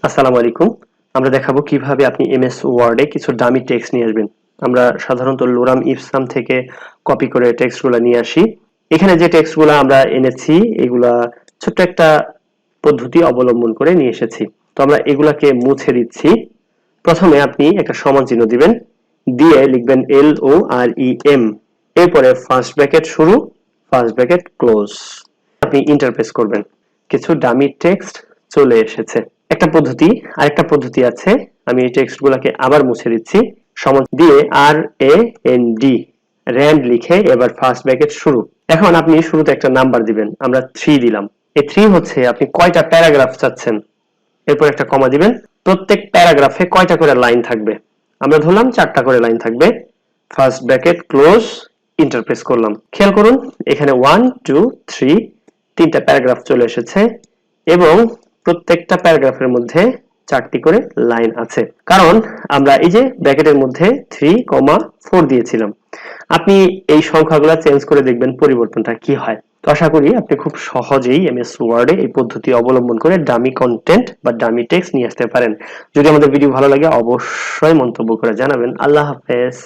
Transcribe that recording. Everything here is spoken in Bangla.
আসসালামু আলাইকুম। আমরা দেখাবো কিভাবে আপনি এমএস ওয়ার্ডে কিছু ডামি টেক্সট নিয়ে আসবেন। আমরা সাধারণত লোরাম ইপসাম থেকে কপি করে টেক্সটগুলো নিয়ে আসি। এখানে যে টেক্সটগুলো আমরা এনেছি এগুলা ছোট্ট একটা পদ্ধতি অবলম্বন করে নিয়ে এসেছি। তো আমরা এগুলাকে মুছে দিচ্ছি। প্রথমে আপনি একটা সমান চিহ্ন দিবেন, দিয়ে লিখবেন LOREM, এরপরে ফার্স্ট ব্র্যাকেট শুরু, ফার্স্ট ব্র্যাকেট ক্লোজ। আপনি ইন্টারপ্রেস করবেন। কিছু ডামি টেক্সট চলে এসেছে। একটা পদ্ধতি, আরেকটা পদ্ধতি আছে। আমি এই টেক্সটগুলোকে আবার মুছে দিচ্ছি। সমান দিয়ে RAND র্যান্ড লিখে এবার ফার্স্ট ব্র্যাকেট শুরু। এখন আপনি শুরুতে একটা নাম্বার দিবেন। আমরা 3 দিলাম। এই 3 হচ্ছে আপনি কয়টা প্যারাগ্রাফ চাচ্ছেন। এরপর একটা কমা দিবেন। প্রত্যেক প্যারাগ্রাফে কয়টা করে লাইন থাকবে। আমরা ধরলাম 4টা করে লাইন থাকবে। ফার্স্ট ব্র্যাকেট ক্লোজ, ইন্টারপ্রেস করলাম। খেয়াল করুন এখানে 1 2 3 তিনটা প্যারাগ্রাফ চলে এসেছে এবং প্রত্যেকটা প্যারাগ্রাফের মধ্যে 4টি করে লাইন আছে, কারণ আমরা এই যে ব্র্যাকেটের মধ্যে 3,4 দিয়েছিলাম। আপনি এই সংখ্যাগুলো চেঞ্জ করে দেখবেন পরিবর্তনটা কি হয়। তো আশা করি আপনি খুব সহজেই এমএস ওয়ার্ডে এই পদ্ধতি অবলম্বন করে ডামি কন্টেন্ট বা ডামি টেক্সট নিয়ে আসতে পারেন। যদি আমাদের ভিডিও ভালো লাগে অবশ্যই মন্তব্য করে জানাবেন। আল্লাহ হাফেজ।